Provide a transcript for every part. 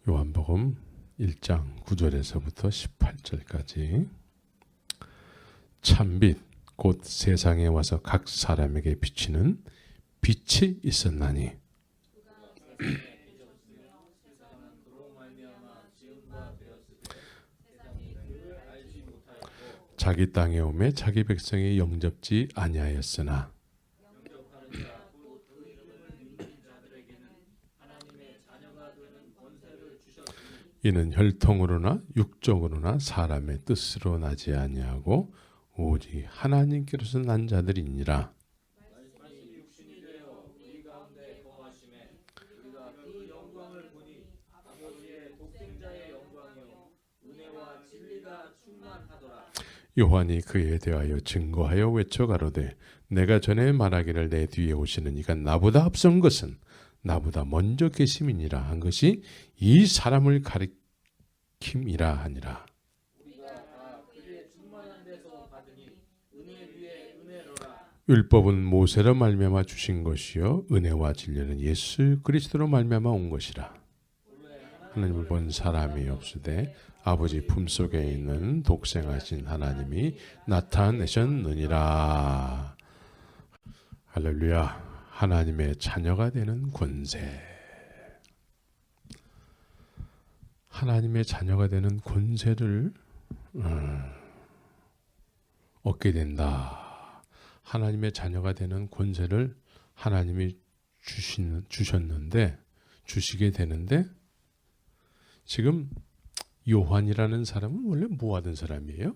요한복음 1장 9절에서부터 18절까지 참빛 곧 세상에 와서 각 사람에게 비치는 빛이 있었나니 자기 땅에 오매 자기 백성이 영접지 아니하였으나 이는 혈통으로나 육적으로나 사람의 뜻으로 나지 아니하고 오직 하나님께로서 난 자들이니라. 요한이 그에 대하여 증거하여 외쳐 가로되 내가 전에 말하기를 내 뒤에 오시는 이가 나보다 앞선 것은 나보다 먼저 계심이니라 한 것이 이 사람을 가리킴이라 하니라. 율법은 모세로 말미암아 주신 것이요 은혜와 진리는 예수 그리스도로 말미암아 온 것이라. 하나님을 본 사람이 없으되 아버지 품속에 있는 독생하신 하나님이 나타내셨느니라. 할렐루야. 하나님의 자녀가 되는 권세. 하나님의 자녀가 되는 권세를 얻게 된다. 하나님의 자녀가 되는 권세를 하나님이 주시게 되는데 지금 요한이라는 사람은 원래 뭐 하던 사람이에요?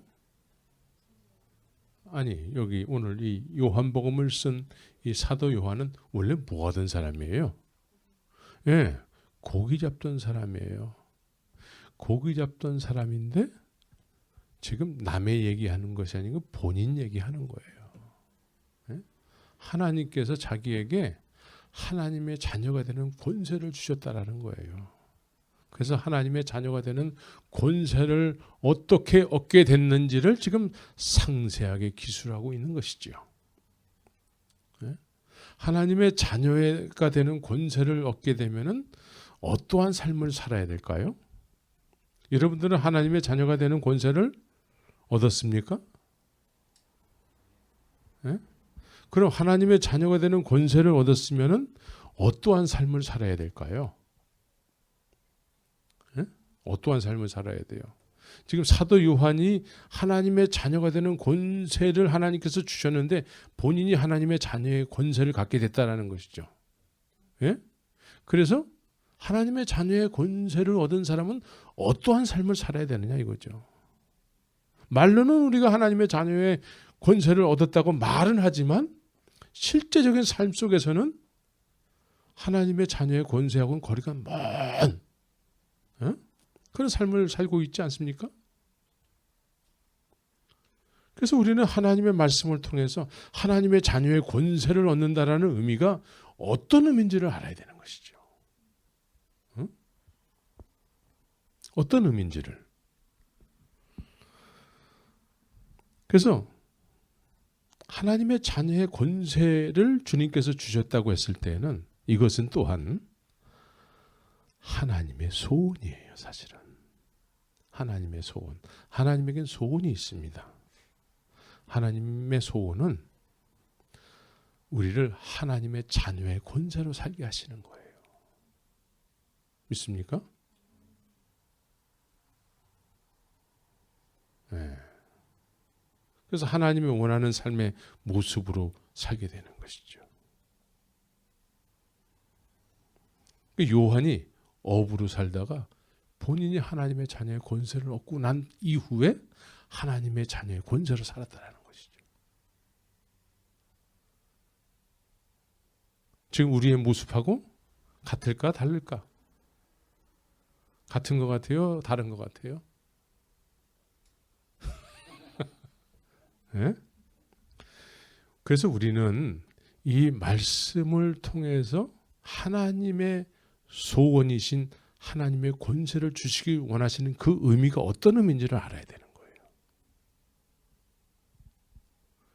아니 여기 오늘 이 요한복음을 쓴 이 사도 요한은 원래 뭐 하던 사람이에요? 예, 고기 잡던 사람이에요. 고기 잡던 사람인데 지금 남의 얘기하는 것이 아니고 본인 얘기하는 거예요. 예? 하나님께서 자기에게 하나님의 자녀가 되는 권세를 주셨다라는 거예요. 그래서 하나님의 자녀가 되는 권세를 어떻게 얻게 됐는지를 지금 상세하게 기술하고 있는 것이지요. 하나님의 자녀가 되는 권세를 얻게 되면은 어떠한 삶을 살아야 될까요? 여러분들은 하나님의 자녀가 되는 권세를 얻었습니까? 그럼 하나님의 자녀가 되는 권세를 얻었으면은 어떠한 삶을 살아야 될까요? 어떠한 삶을 살아야 돼요? 지금 사도 요한이 하나님의 자녀가 되는 권세를 하나님께서 주셨는데 본인이 하나님의 자녀의 권세를 갖게 됐다라는 것이죠. 예? 그래서 하나님의 자녀의 권세를 얻은 사람은 어떠한 삶을 살아야 되느냐 이거죠. 말로는 우리가 하나님의 자녀의 권세를 얻었다고 말은 하지만 실제적인 삶 속에서는 하나님의 자녀의 권세하고는 거리가 먼 그런 삶을 살고 있지 않습니까? 그래서 우리는 하나님의 말씀을 통해서 하나님의 자녀의 권세를 얻는다라는 의미가 어떤 의미인지를 알아야 되는 것이죠. 어떤 의미인지를. 그래서 하나님의 자녀의 권세를 주님께서 주셨다고 했을 때는 이것은 또한 하나님의 소원이에요, 사실은. 하나님의 소원. 하나님에겐 소원이 있습니다. 하나님의 소원은 우리를 하나님의 자녀의 권세로 살게 하시는 거예요. 믿습니까? 네. 그래서 하나님이 원하는 삶의 모습으로 살게 되는 것이죠. 요한이 어부로 살다가 본인이 하나님의 자녀의 권세를 얻고 난 이후에 하나님의 자녀의 권세로 살았다는 것이죠. 지금 우리의 모습하고 같을까 다를까? 같은 것 같아요? 다른 것 같아요? 네? 그래서 우리는 이 말씀을 통해서 하나님의 소원이신 하나님의 권세를 주시기 원하시는 그 의미가 어떤 의미인지를 알아야 되는 거예요.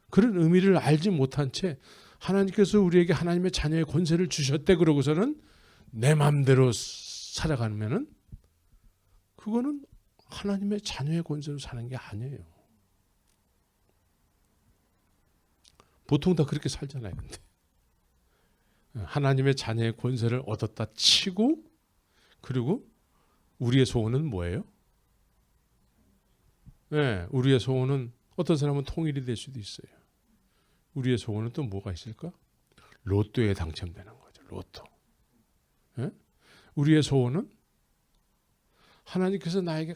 그런 의미를 알지 못한 채 하나님께서 우리에게 하나님의 자녀의 권세를 주셨대 그러고서는 내 마음대로 살아가면은 그거는 하나님의 자녀의 권세로 사는 게 아니에요. 보통 다 그렇게 살잖아요. 근데 하나님의 자녀의 권세를 얻었다 치고, 그리고 우리의 소원은 뭐예요? 네, 우리의 소원은 어떤 사람은 통일이 될 수도 있어요. 우리의 소원은 또 뭐가 있을까? 로또에 당첨되는 거죠. 로또. 네? 우리의 소원은 하나님께서 나에게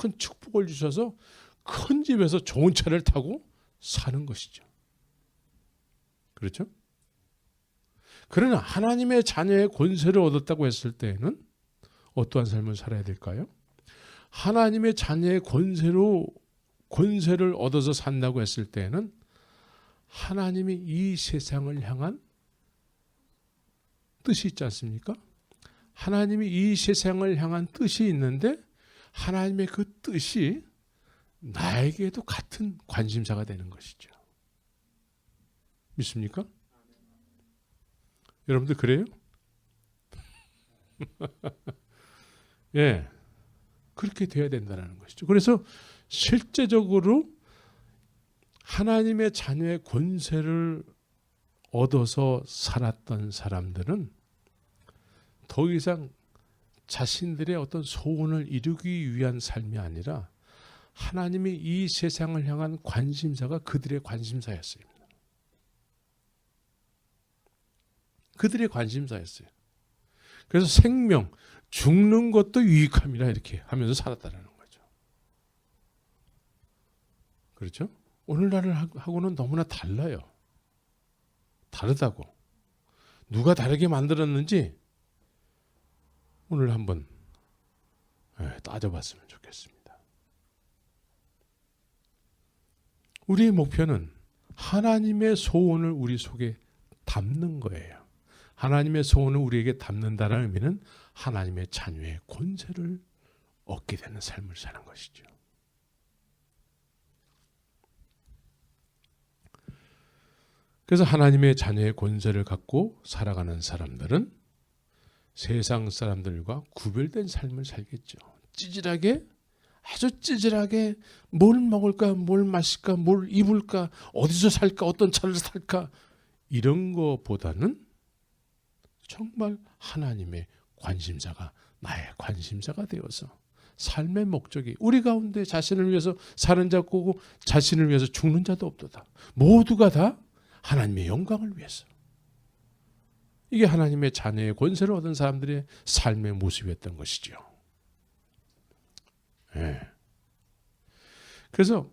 큰 축복을 주셔서 큰 집에서 좋은 차를 타고 사는 것이죠. 그렇죠? 그러나 하나님의 자녀의 권세를 얻었다고 했을 때에는 어떠한 삶을 살아야 될까요? 하나님의 자녀의 권세를 얻어서 산다고 했을 때에는 하나님이 이 세상을 향한 뜻이 있지 않습니까? 하나님이 이 세상을 향한 뜻이 있는데 하나님의 그 뜻이 나에게도 같은 관심사가 되는 것이죠. 믿습니까? 여러분들 그래요? 예, 그렇게 돼야 된다는 것이죠. 그래서 실제적으로 하나님의 자녀의 권세를 얻어서 살았던 사람들은 더 이상 자신들의 어떤 소원을 이루기 위한 삶이 아니라 하나님이 이 세상을 향한 관심사가 그들의 관심사였어요. 그들의 관심사였어요. 그래서 생명, 죽는 것도 유익함이라 이렇게 하면서 살았다는 거죠. 그렇죠? 오늘날을 하고는 너무나 달라요. 다르다고. 누가 다르게 만들었는지 오늘 한번 따져봤으면 좋겠습니다. 우리의 목표는 하나님의 소원을 우리 속에 담는 거예요. 하나님의 소원을 우리에게 담는다는 의미는 하나님의 자녀의 권세를 얻게 되는 삶을 사는 것이죠. 그래서 하나님의 자녀의 권세를 갖고 살아가는 사람들은 세상 사람들과 구별된 삶을 살겠죠. 찌질하게, 아주 찌질하게 뭘 먹을까, 뭘 마실까, 뭘 입을까, 어디서 살까, 어떤 차를 살까, 이런 거보다는 정말 하나님의 관심사가 나의 관심사가 되어서 삶의 목적이 우리 가운데 자신을 위해서 사는 자고 없고 자신을 위해서 죽는 자도 없도다. 모두가 다 하나님의 영광을 위해서. 이게 하나님의 자녀의 권세를 얻은 사람들의 삶의 모습이었던 것이죠. 네. 그래서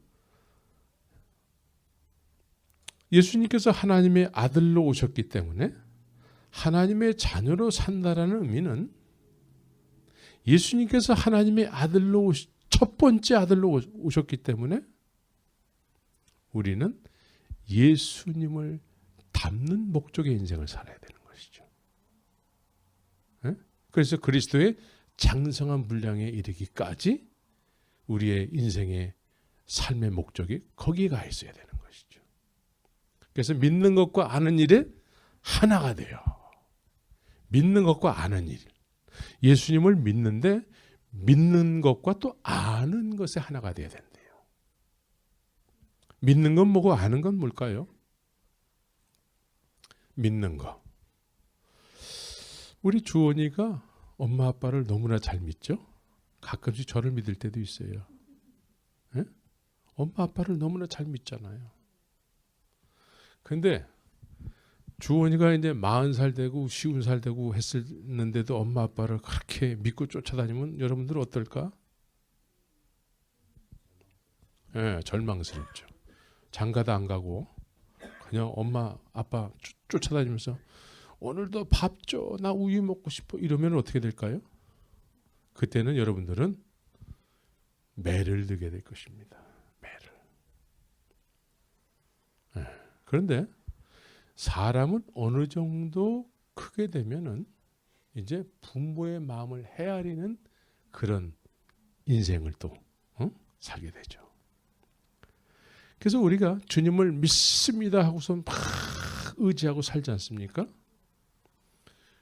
예수님께서 하나님의 아들로 오셨기 때문에 하나님의 자녀로 산다라는 의미는 예수님께서 하나님의 아들로 첫 번째 아들로 오셨기 때문에 우리는 예수님을 닮는 목적의 인생을 살아야 되는 것이죠. 네? 그래서 그리스도의 장성한 분량에 이르기까지 우리의 인생의 삶의 목적이 거기에 가 있어야 되는 것이죠. 그래서 믿는 것과 아는 일에 하나가 돼요. 믿는 것과 아는 일. 예수님을 믿는데 믿는 것과 또 아는 것에 하나가 돼야 된대요. 믿는 건 뭐고 아는 건 뭘까요? 믿는 거. 우리 주원이가 엄마 아빠를 너무나 잘 믿죠? 가끔씩 저를 믿을 때도 있어요. 네? 엄마 아빠를 너무나 잘 믿잖아요. 근데 주원이가 이제 40살 되고 50살 되고 했었는데도 엄마 아빠를 그렇게 믿고 쫓아다니면 여러분들 어떨까? 네, 절망스럽죠. 장가도 안 가고 그냥 엄마 아빠 쫓아다니면서 오늘도 밥 줘, 나 우유 먹고 싶어 이러면 어떻게 될까요? 그때는 여러분들은 매를 들게 될 것입니다. 매를. 네. 그런데 사람은 어느 정도 크게 되면은 이제 부모의 마음을 헤아리는 그런 인생을 또 살게 되죠. 그래서 우리가 주님을 믿습니다 하고서 막 의지하고 살지 않습니까?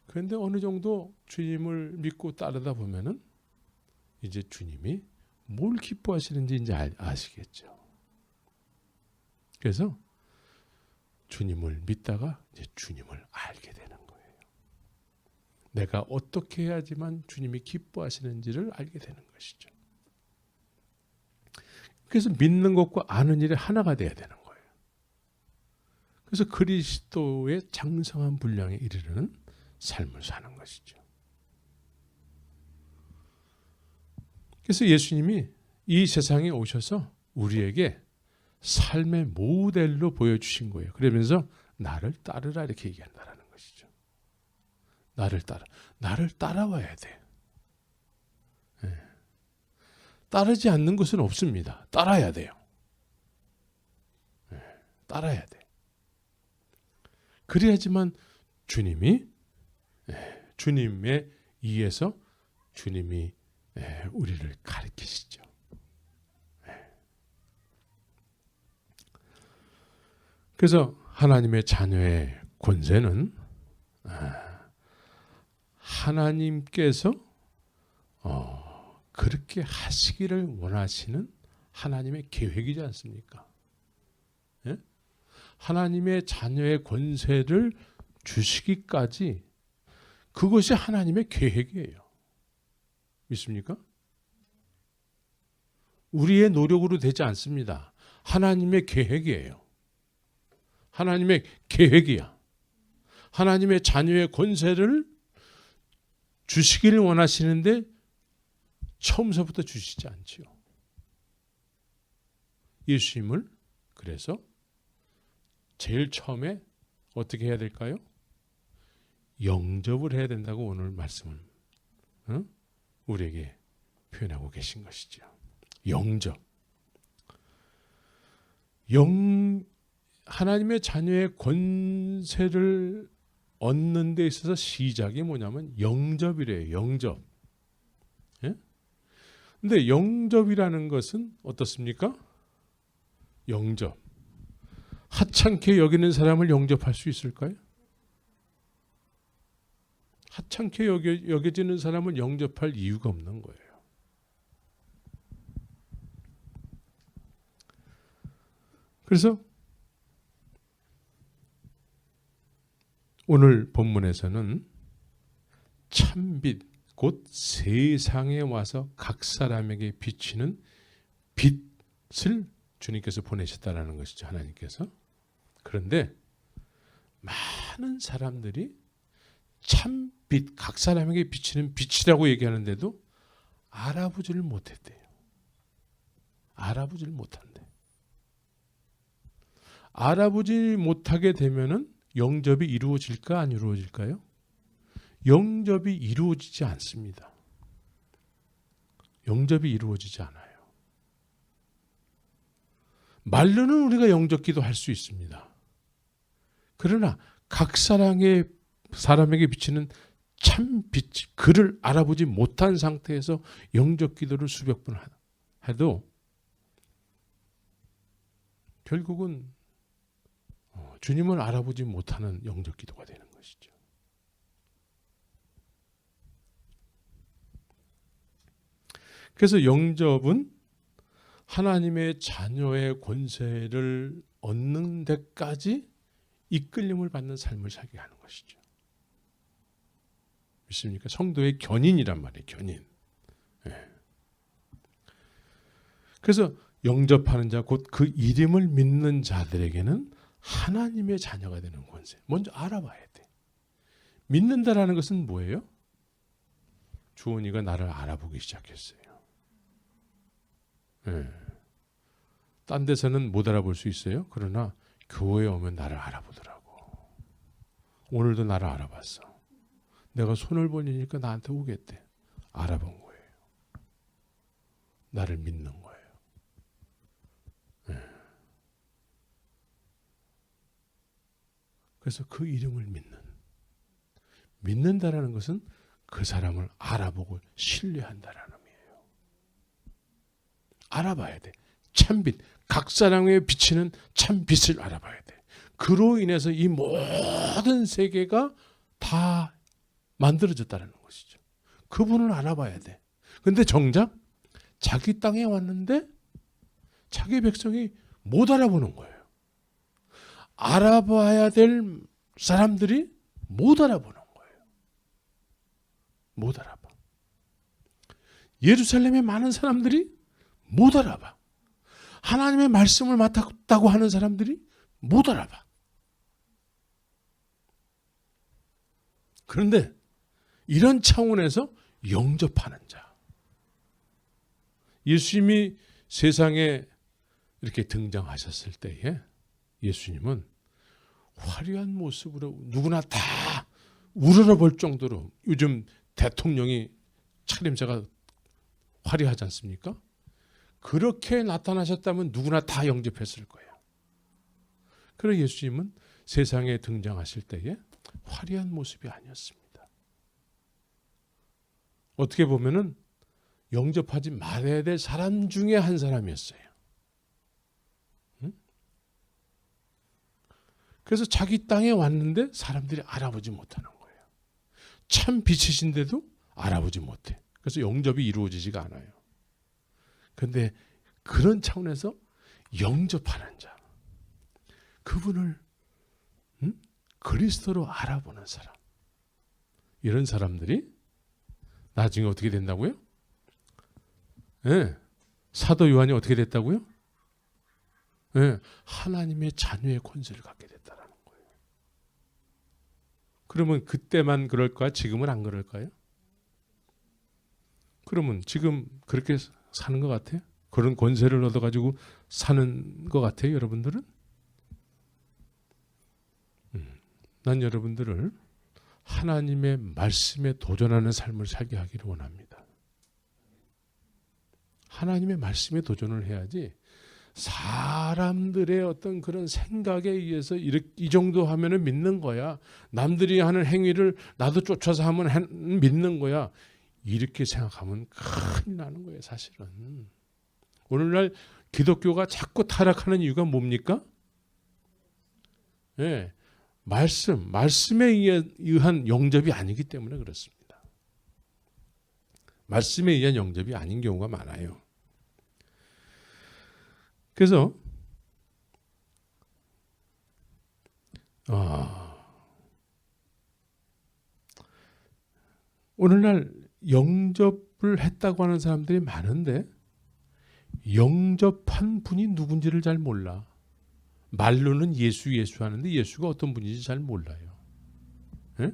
그런데 어느 정도 주님을 믿고 따르다 보면은 이제 주님이 뭘 기뻐하시는지 이제 아시겠죠. 그래서 주님을 믿다가 이제 주님을 알게 되는 거예요. 내가 어떻게 해야지만 주님이 기뻐하시는지를 알게 되는 것이죠. 그래서 믿는 것과 아는 일이 하나가 돼야 되는 거예요. 그래서 그리스도의 장성한 분량에 이르는 삶을 사는 것이죠. 그래서 예수님이 이 세상에 오셔서 우리에게 삶의 모델로 보여주신 거예요. 그러면서 나를 따르라 이렇게 얘기한다는 것이죠. 나를 따라와야 돼. 네. 따르지 않는 것은 없습니다. 따라야 돼요. 네. 따라야 돼. 그래야지만 주님이 주님에 의해서 주님이 우리를 가르치시죠. 그래서 하나님의 자녀의 권세는 하나님께서 그렇게 하시기를 원하시는 하나님의 계획이지 않습니까? 예? 하나님의 자녀의 권세를 주시기까지 그것이 하나님의 계획이에요. 믿습니까? 우리의 노력으로 되지 않습니다. 하나님의 계획이에요. 하나님의 계획이야. 하나님의 자녀의 권세를 주시기를 원하시는데 처음서부터 주시지 않지요. 예수님을 그래서 제일 처음에 어떻게 해야 될까요? 영접을 해야 된다고 오늘 말씀을 우리에게 표현하고 계신 것이죠. 영접. 하나님의 자녀의 권세를 얻는 데 있어서 시작이 뭐냐면 영접이래요. 영접. 예? 근데 영접이라는 것은 어떻습니까? 영접. 하찮게 여기는 사람을 영접할 수 있을까요? 하찮게 여겨지는 사람을 영접할 이유가 없는 거예요. 그래서 오늘 본문에서는 참빛 곧 세상에 와서 각 사람에게 비치는 빛을 주님께서 보내셨다라는 것이죠. 하나님께서. 그런데 많은 사람들이 참빛, 각 사람에게 비치는 빛이라고 얘기하는데도 알아보지를 못했대요. 알아보지를 못한대. 알아보지 못하게 되면은 영접이 이루어질까 안 이루어질까요? 영접이 이루어지지 않습니다. 영접이 이루어지지 않아요. 말로는 우리가 영접 기도할 수 있습니다. 그러나 각 사람에게 비치는 참 빛, 그를 알아보지 못한 상태에서 영접 기도를 수백 번 해도 결국은 주님을 알아보지 못하는 영접 기도가 되는 것이죠. 그래서 영접은 하나님의 자녀의 권세를 얻는 데까지 이끌림을 받는 삶을 살게 하는 것이죠. 믿습니까? 성도의 견인이란 말이에요. 견인. 네. 그래서 영접하는 자, 곧 그 이름을 믿는 자들에게는 하나님의 자녀가 되는 권세. 먼저 알아봐야 돼. 믿는다라는 것은 뭐예요? 주원이가 나를 알아보기 시작했어요. 네. 딴 데서는 못 알아볼 수 있어요. 그러나 교회에 오면 나를 알아보더라고. 오늘도 나를 알아봤어. 내가 손을 벌리니까 나한테 오겠대. 알아본 거예요. 나를 믿는 거예요. 네. 그래서 그 이름을 믿는다라는 것은 그 사람을 알아보고 신뢰한다라는 의미예요. 알아봐야 돼. 참빛, 각 사람에 비치는 참빛을 알아봐야 돼. 그로 인해서 이 모든 세계가 다 만들어졌다는 것이죠. 그분을 알아봐야 돼. 근데 정작 자기 땅에 왔는데 자기 백성이 못 알아보는 거예요. 알아봐야 될 사람들이 못 알아보는 거예요. 못 알아봐. 예루살렘에 많은 사람들이 못 알아봐. 하나님의 말씀을 맡았다고 하는 사람들이 못 알아봐. 그런데 이런 차원에서 영접하는 자. 예수님이 세상에 이렇게 등장하셨을 때에 예수님은 화려한 모습으로 누구나 다 우러러볼 정도로, 요즘 대통령이 차림새가 화려하지 않습니까? 그렇게 나타나셨다면 누구나 다 영접했을 거예요. 그러나 예수님은 세상에 등장하실 때에 화려한 모습이 아니었습니다. 어떻게 보면은 영접하지 말아야 될 사람 중에 한 사람이었어요. 응? 그래서 자기 땅에 왔는데 사람들이 알아보지 못하는 거예요. 참 빛이신데도 알아보지 못해. 그래서 영접이 이루어지지가 않아요. 그런데 그런 차원에서 영접하는 자, 그분을 그리스도로 알아보는 사람, 이런 사람들이 나중에 어떻게 된다고요? 네, 사도 요한이 어떻게 됐다고요? 네, 하나님의 자녀의 권세를 갖게 됐다라는 거예요. 그러면 그때만 그럴까? 지금은 안 그럴까요? 그러면 지금 그렇게 사는 것 같아요? 그런 권세를 얻어가지고 사는 것 같아요, 여러분들은? 난 여러분들을 하나님의 말씀에 도전하는 삶을 살게 하기를 원합니다. 하나님의 말씀에 도전을 해야지 사람들의 어떤 그런 생각에 의해서 이 정도 하면은 믿는 거야. 남들이 하는 행위를 나도 쫓아서 하면 믿는 거야. 이렇게 생각하면 큰일 나는 거예요, 사실은. 오늘날 기독교가 자꾸 타락하는 이유가 뭡니까? 네, 말씀에 의한 영접이 아니기 때문에 그렇습니다. 말씀에 의한 영접이 아닌 경우가 많아요. 그래서 오늘날 영접을 했다고 하는 사람들이 많은데 영접한 분이 누군지를 잘 몰라. 말로는 예수 하는데 예수가 어떤 분인지 잘 몰라요. 네?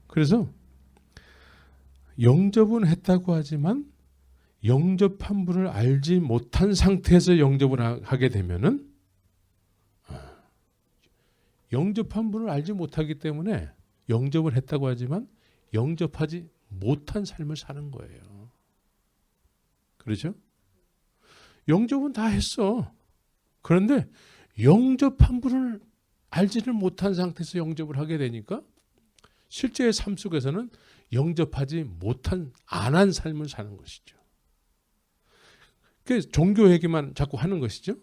그래서 영접은 했다고 하지만 영접한 분을 알지 못한 상태에서 영접을 하게 되면은 영접한 분을 알지 못하기 때문에 영접을 했다고 하지만 영접하지 못한 삶을 사는 거예요. 그렇죠? 영접은 다 했어. 그런데 영접한 분을 알지를 못한 상태에서 영접을 하게 되니까 실제의 삶 속에서는 영접하지 못한, 안 한 삶을 사는 것이죠. 그래서 종교 얘기만 자꾸 하는 것이죠.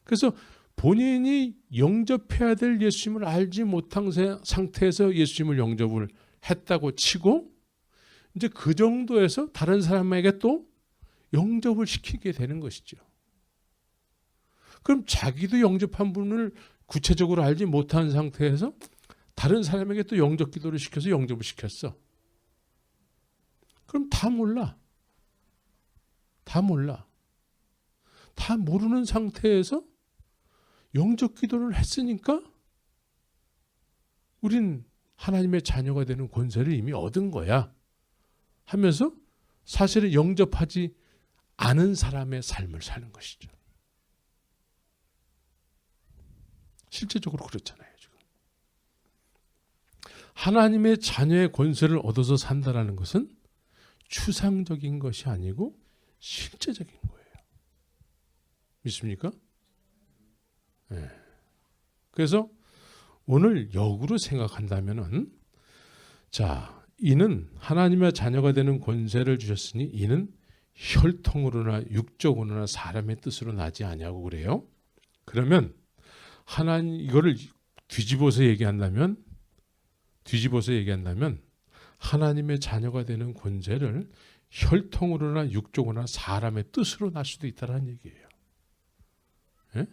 그래서 본인이 영접해야 될 예수님을 알지 못한 상태에서 예수님을 영접을 했다고 치고 이제 그 정도에서 다른 사람에게 또 영접을 시키게 되는 것이죠. 그럼 자기도 영접한 분을 구체적으로 알지 못한 상태에서 다른 사람에게 또 영접 기도를 시켜서 영접을 시켰어. 그럼 다 몰라. 다 몰라. 다 모르는 상태에서 영접 기도를 했으니까 우린 하나님의 자녀가 되는 권세를 이미 얻은 거야 하면서 사실은 영접하지 않은 사람의 삶을 사는 것이죠. 실제적으로 그렇잖아요. 지금 하나님의 자녀의 권세를 얻어서 산다라는 것은 추상적인 것이 아니고 실제적인 거예요. 믿습니까? 네. 그래서 오늘 역으로 생각한다면은, 자, 이는 하나님의 자녀가 되는 권세를 주셨으니 이는 혈통으로나 육적으로나 사람의 뜻으로 나지 아니하고 그래요. 그러면 하나님, 이거를 뒤집어서 얘기한다면 하나님의 자녀가 되는 권세를 혈통으로나 육적으로나 사람의 뜻으로 날 수도 있다는 얘기예요. 예?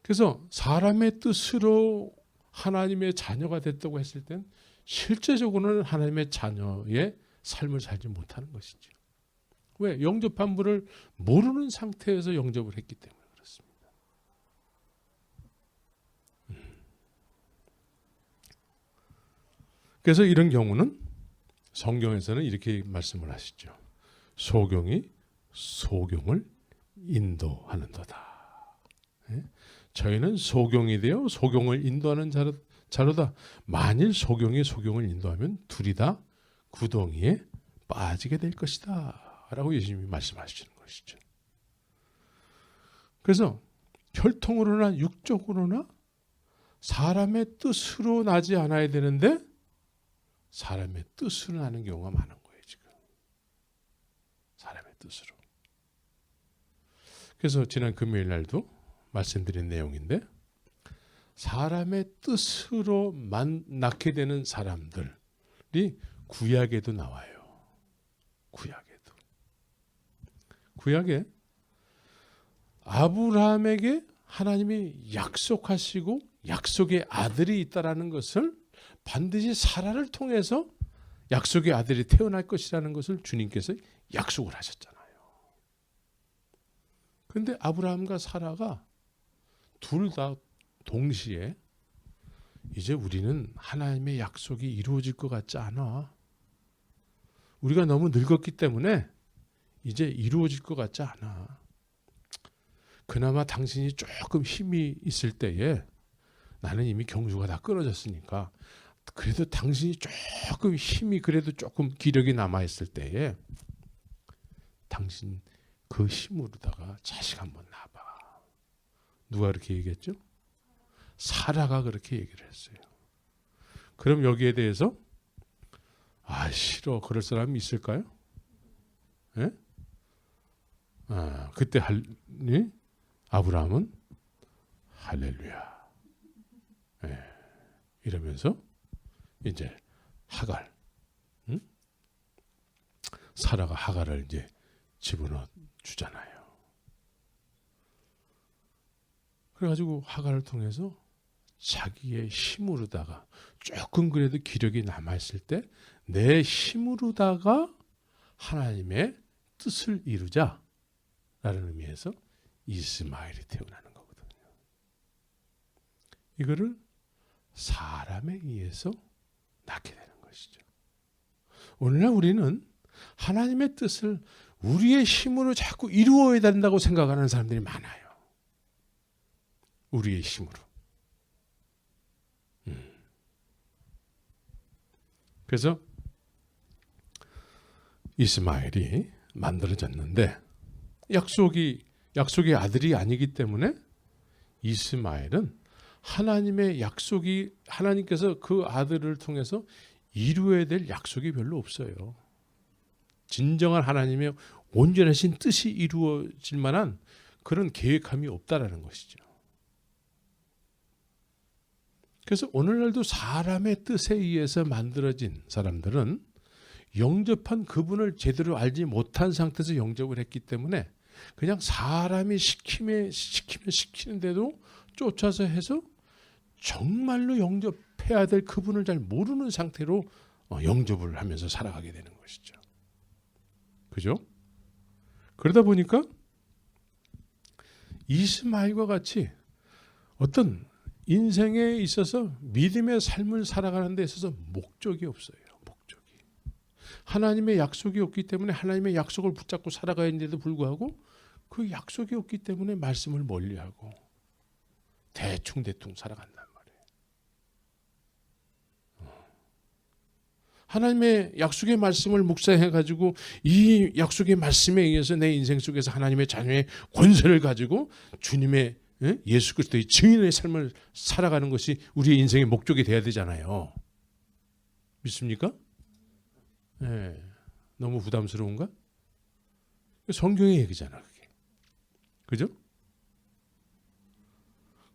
그래서 사람의 뜻으로 하나님의 자녀가 됐다고 했을 땐 실제적으로는 하나님의 자녀의 삶을 살지 못하는 것이죠. 왜? 영접한 분을 모르는 상태에서 영접을 했기 때문에 그렇습니다. 그래서 이런 경우는 성경에서는 이렇게 말씀을 하시죠. 소경이 소경을 인도하는도다. 저희는 소경이 되어 소경을 인도하는 자로다. 만일 소경이 소경을 인도하면 둘이 다 구덩이에 빠지게 될 것이다 라고 예수님이 말씀하시는 것이죠. 그래서 혈통으로나 육적으로나 사람의 뜻으로 나지 않아야 되는데 사람의 뜻으로 나는 경우가 많은 거예요. 지금 사람의 뜻으로. 그래서 지난 금요일 날도 말씀드린 내용인데 사람의 뜻으로 낳게 되는 사람들이 구약에도 나와요. 구약에 아브라함에게 하나님이 약속하시고 약속의 아들이 있다라는 것을 반드시 사라를 통해서 약속의 아들이 태어날 것이라는 것을 주님께서 약속을 하셨잖아요. 그런데 아브라함과 사라가 둘 다 동시에 이제 우리는 하나님의 약속이 이루어질 것 같지 않아. 우리가 너무 늙었기 때문에 이제 이루어질 것 같지 않아. 그나마 당신이 조금 힘이 있을 때에 나는 이미 경주가 다 끊어졌으니까 그래도 당신이 조금 힘이 그래도 조금 기력이 남아있을 때에 당신 그 힘으로다가 자식 한번 낳아봐. 누가 그렇게 얘기했죠? 사라가 그렇게 얘기를 했어요. 그럼 여기에 대해서 싫어 그럴 사람이 있을까요? 예? 그때 아브라함은 할렐루야 이러면서 이제 하갈 사라가 하갈을 이제 집어넣어 주잖아요. 그래가지고 하갈을 통해서 자기의 힘으로다가 조금 그래도 기력이 남아있을 때 내 힘으로다가 하나님의 뜻을 이루자라는 의미에서 이스마엘이 태어나는 거거든요. 이거를 사람에 의해서 낳게 되는 것이죠. 오늘날 우리는 하나님의 뜻을 우리의 힘으로 자꾸 이루어야 된다고 생각하는 사람들이 많아요. 우리의 힘으로. 그래서 이스마엘이 만들어졌는데 약속의 아들이 아니기 때문에 이스마엘은 하나님의 약속이 하나님께서 그 아들을 통해서 이루어야 될 약속이 별로 없어요. 진정한 하나님의 온전하신 뜻이 이루어질 만한 그런 계획함이 없다라는 것이죠. 그래서 오늘날도 사람의 뜻에 의해서 만들어진 사람들은 영접한 그분을 제대로 알지 못한 상태에서 영접을 했기 때문에 그냥 사람이 시키는데도 쫓아서 해서 정말로 영접해야 될 그분을 잘 모르는 상태로 영접을 하면서 살아가게 되는 것이죠. 그죠? 그러다 보니까 이스마엘과 같이 어떤 인생에 있어서 믿음의 삶을 살아가는 데 있어서 목적이 없어요. 목적이. 하나님의 약속이 없기 때문에 하나님의 약속을 붙잡고 살아가는데도 불구하고 그 약속이 없기 때문에 말씀을 멀리하고 대충 살아간단 말이에요. 하나님의 약속의 말씀을 묵상해가지고 이 약속의 말씀에 의해서 내 인생 속에서 하나님의 자녀의 권세를 가지고 주님의 예수 그리스도의 증인의 삶을 살아가는 것이 우리의 인생의 목적이 돼야 되잖아요. 믿습니까? 네. 너무 부담스러운가? 성경의 얘기잖아, 그게. 그죠?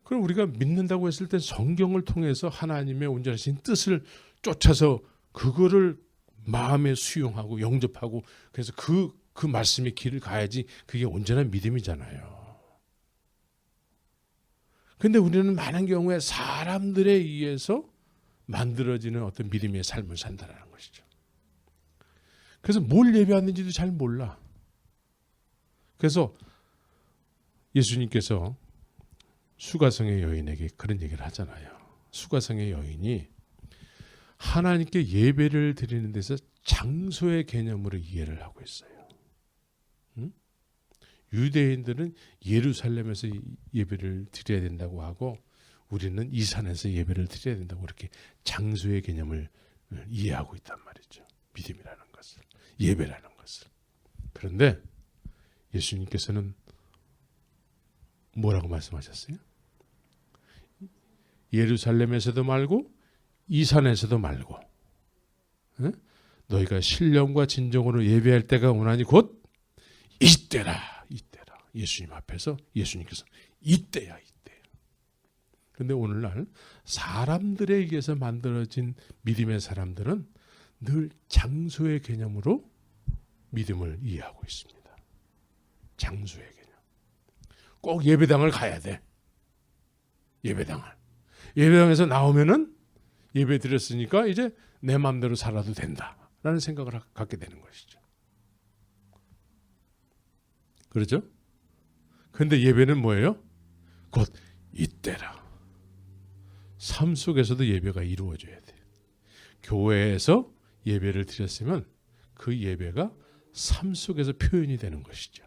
그럼 우리가 믿는다고 했을 때 성경을 통해서 하나님의 온전하신 뜻을 쫓아서 그거를 마음에 수용하고 영접하고 그래서 그 말씀의 길을 가야지 그게 온전한 믿음이잖아요. 근데 우리는 많은 경우에 사람들에 의해서 만들어지는 어떤 믿음의 삶을 산다는 것이죠. 그래서 뭘 예배하는지도 잘 몰라. 그래서 예수님께서 수가성의 여인에게 그런 얘기를 하잖아요. 수가성의 여인이 하나님께 예배를 드리는 데서 장소의 개념으로 이해를 하고 있어요. 응? 유대인들은 예루살렘에서 예배를 드려야 된다고 하고 우리는 이 산에서 예배를 드려야 된다고 그렇게 장소의 개념을 이해하고 있단 말이죠. 믿음이라는 것을, 예배라는 것을. 그런데 예수님께서는 뭐라고 말씀하셨어요? 예루살렘에서도 말고 이 산에서도 말고 너희가 신령과 진정으로 예배할 때가 오나니 곧 이때라. 이때라. 예수님 앞에서 예수님께서 이때야 이때. 그런데 오늘날 사람들에 의해서 만들어진 믿음의 사람들은 늘 장소의 개념으로 믿음을 이해하고 있습니다. 장소의 개념. 꼭 예배당을 가야 돼. 예배당에서 나오면은 예배 드렸으니까 이제 내 마음대로 살아도 된다라는 생각을 갖게 되는 것이죠. 그렇죠? 그런데 예배는 뭐예요? 곧 이때라. 삶 속에서도 예배가 이루어져야 돼. 교회에서 예배를 드렸으면 그 예배가 삶 속에서 표현이 되는 것이죠.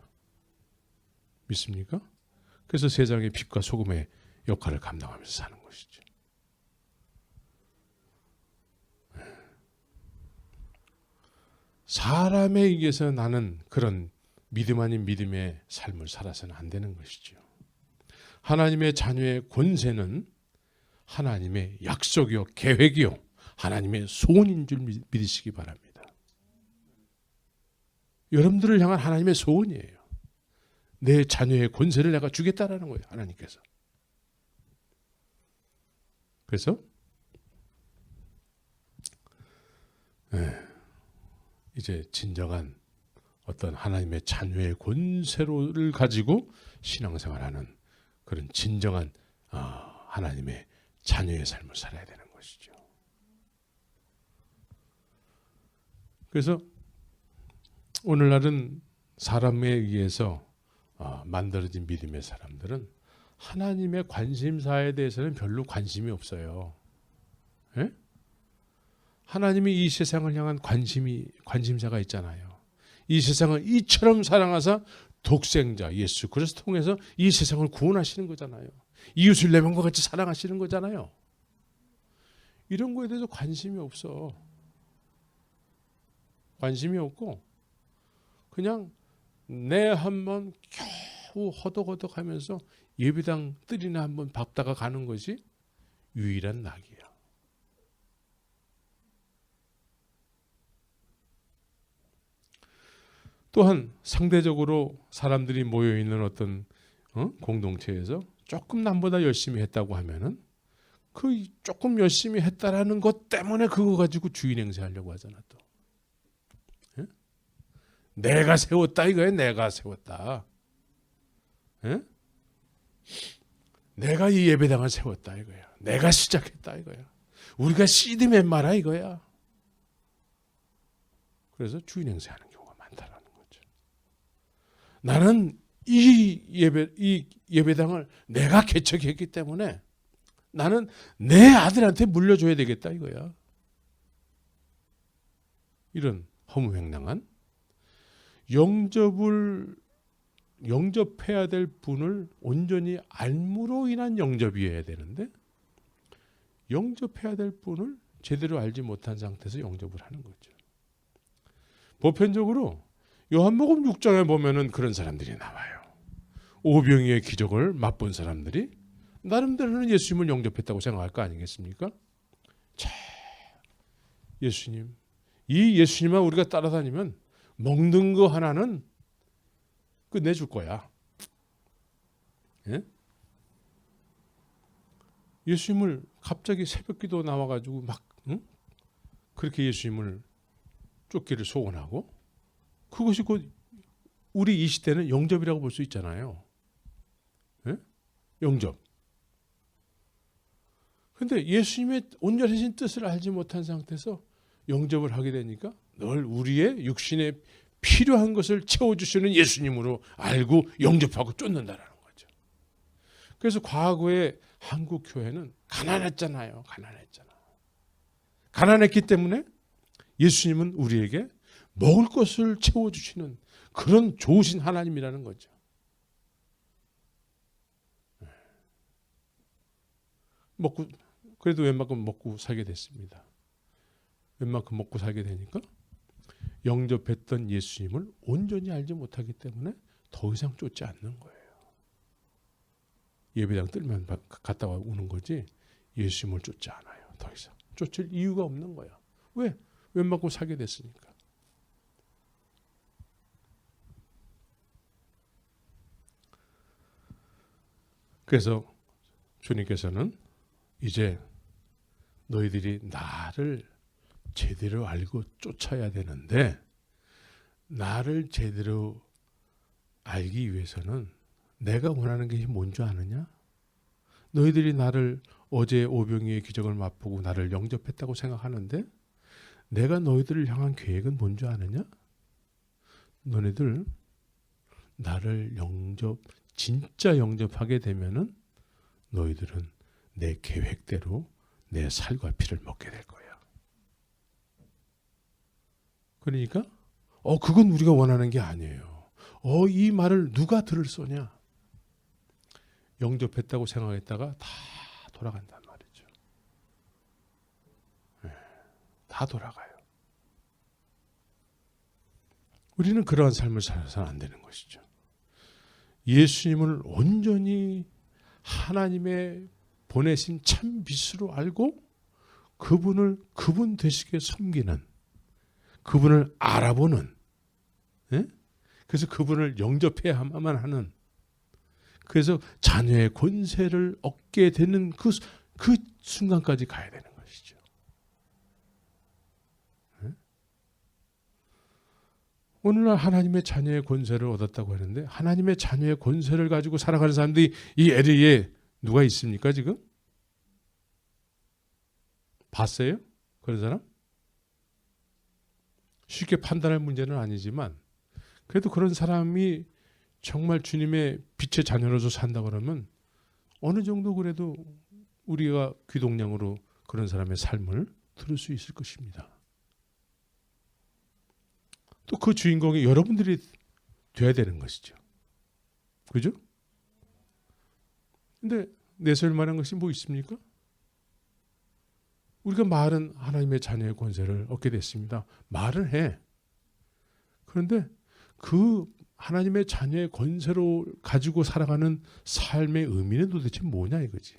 믿습니까? 그래서 세상의 빛과 소금의 역할을 감당하면서 사는 것이죠. 사람에 의해서 나는 그런 믿음 아닌 믿음의 삶을 살아서는 안 되는 것이죠. 하나님의 자녀의 권세는 하나님의 약속이요 계획이요 하나님의 소원인 줄 믿으시기 바랍니다. 여러분들을 향한 하나님의 소원이에요. 내 자녀의 권세를 내가 주겠다라는 거예요. 하나님께서. 그래서 이제 진정한 어떤 하나님의 자녀의 권세를 가지고 신앙생활하는 그런 진정한 하나님의 자녀의 삶을 살아야 되는 것이죠. 그래서 오늘날은 사람에 의해서 만들어진 믿음의 사람들은 하나님의 관심사에 대해서는 별로 관심이 없어요. 예? 하나님이 이 세상을 향한 관심사가 있잖아요. 이 세상을 이처럼 사랑하사 독생자 예수 그리스도 통해서 이 세상을 구원하시는 거잖아요. 이웃을 내 몸과 같이 사랑하시는 거잖아요. 이런 거에 대해서 관심이 없어. 관심이 없고 그냥 내 한번 겨우 허덕허덕하면서 예배당 뜰이나 한번 밟다가 가는 것이 유일한 낙이야. 또한 상대적으로 사람들이 모여있는 어떤 공동체에서 조금 남보다 열심히 했다고 하면은 그 조금 열심히 했다라는 것 때문에 그거 가지고 주인 행세하려고 하잖아 또. 예? 내가 세웠다 이거야. 내가 세웠다. 예? 내가 이 예배당을 세웠다 이거야. 내가 시작했다 이거야. 우리가 씨드 멤마라 이거야. 그래서 주인 행세하는 경우가 많다라는 거죠. 나는 이 예배당을 내가 개척했기 때문에 나는 내 아들한테 물려줘야 되겠다 이거야. 이런 허무맹랑한 영접해야 될 분을 온전히 알므로 인한 영접이어야 되는데 영접해야 될 분을 제대로 알지 못한 상태에서 영접을 하는 거죠. 보편적으로 요한복음 6장에 보면은 그런 사람들이 나와요. 오병이의 기적을 맛본 사람들이 나름대로는 예수님을 영접했다고 생각할 거 아니겠습니까? 자, 예수님, 이 예수님만 우리가 따라다니면 먹는 거 하나는 끝내줄 거야. 예? 예수님을 갑자기 새벽기도 나와가지고 막 그렇게 예수님을 쫓기를 소원하고 그것이 곧 우리 이 시대는 영접이라고 볼 수 있잖아요. 예? 영접. 근데 예수님의 온전하신 뜻을 알지 못한 상태에서 영접을 하게 되니까 늘 우리의 육신에 필요한 것을 채워주시는 예수님으로 알고 영접하고 쫓는다는 거죠. 그래서 과거에 한국 교회는 가난했잖아요. 가난했기 때문에 예수님은 우리에게 먹을 것을 채워주시는 그런 좋으신 하나님이라는 거죠. 그래도 웬만큼 먹고 살게 됐습니다. 웬만큼 먹고 살게 되니까 영접했던 예수님을 온전히 알지 못하기 때문에 더 이상 쫓지 않는 거예요. 예배당 뜰면 갔다 오는 거지 예수님을 쫓지 않아요. 더 이상 쫓을 이유가 없는 거야. 왜? 웬만큼 살게 됐으니까. 그래서 주님께서는 이제 너희들이 나를 제대로 알고 쫓아야 되는데 나를 제대로 알기 위해서는 내가 원하는 것이 뭔지 아느냐? 너희들이 나를 어제 오병이의 기적을 맛보고 나를 영접했다고 생각하는데 내가 너희들을 향한 계획은 뭔지 아느냐? 너희들 나를 진짜 영접하게 되면은 너희들은 내 계획대로 내 살과 피를 먹게 될 거야. 그러니까 그건 우리가 원하는 게 아니에요. 이 말을 누가 들을 소냐? 영접했다고 생각했다가 다 돌아간단 말이죠. 네, 다 돌아가요. 우리는 그러한 삶을 살아서는 안 되는 것이죠. 예수님을 온전히 하나님의 보내신 참 빛으로 알고 그분을 그분 되시게 섬기는 그분을 알아보는 그래서 그분을 영접해야만 하는 그래서 자녀의 권세를 얻게 되는 그 순간까지 가야 되는 것이죠. 오늘날 하나님의 자녀의 권세를 얻었다고 하는데 하나님의 자녀의 권세를 가지고 살아가는 사람들이 이 LA에 누가 있습니까 지금? 봤어요? 그런 사람? 쉽게 판단할 문제는 아니지만 그래도 그런 사람이 정말 주님의 빛의 자녀로서 산다 그러면 어느 정도 그래도 우리가 귀동냥으로 그런 사람의 삶을 들을 수 있을 것입니다. 또 그 주인공이 여러분들이 돼야 되는 것이죠. 그죠? 근데 내세울 만한 것이 뭐 있습니까? 우리가 말은 하나님의 자녀의 권세를 얻게 됐습니다. 말을 해. 그런데 그 하나님의 자녀의 권세로 가지고 살아가는 삶의 의미는 도대체 뭐냐 이거지.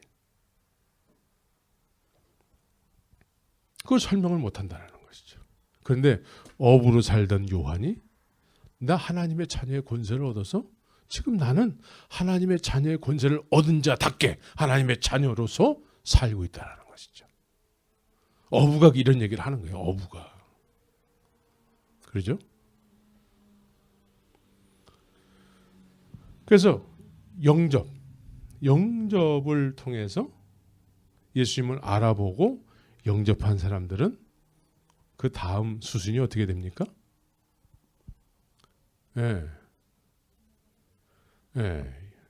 그걸 설명을 못한다는 것이죠. 그런데 어부로 살던 요한이 나 하나님의 자녀의 권세를 얻어서 지금 나는 하나님의 자녀의 권세를 얻은 자답게 하나님의 자녀로서 살고 있다는 것이죠. 어부가 이런 얘기를 하는 거예요. 어부가. 그러죠? 그래서 영접을 통해서 예수님을 알아보고 영접한 사람들은 그 다음 수순이 어떻게 됩니까?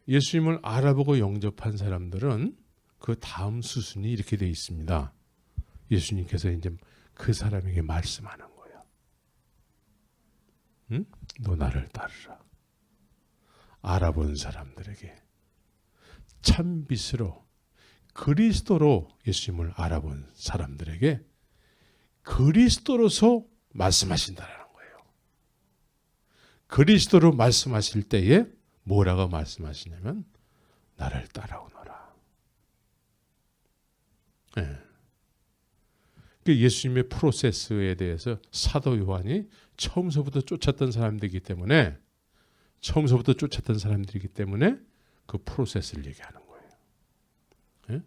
예수님을 알아보고 영접한 사람들은 그 다음 수순이 이렇게 되어 있습니다. 예수님께서 이제 그 사람에게 말씀하는 거예요. 응? 너 나를 따르라. 알아본 사람들에게 참빛으로 그리스도로 예수님을 알아본 사람들에게 그리스도로서 말씀하신다는 거예요. 그리스도로 말씀하실 때에 뭐라고 말씀하시냐면 나를 따라오너라. 예수님의 프로세스에 대해서 사도 요한이 처음서부터 쫓았던 사람들이기 때문에 그 프로세스를 얘기하는 거예요.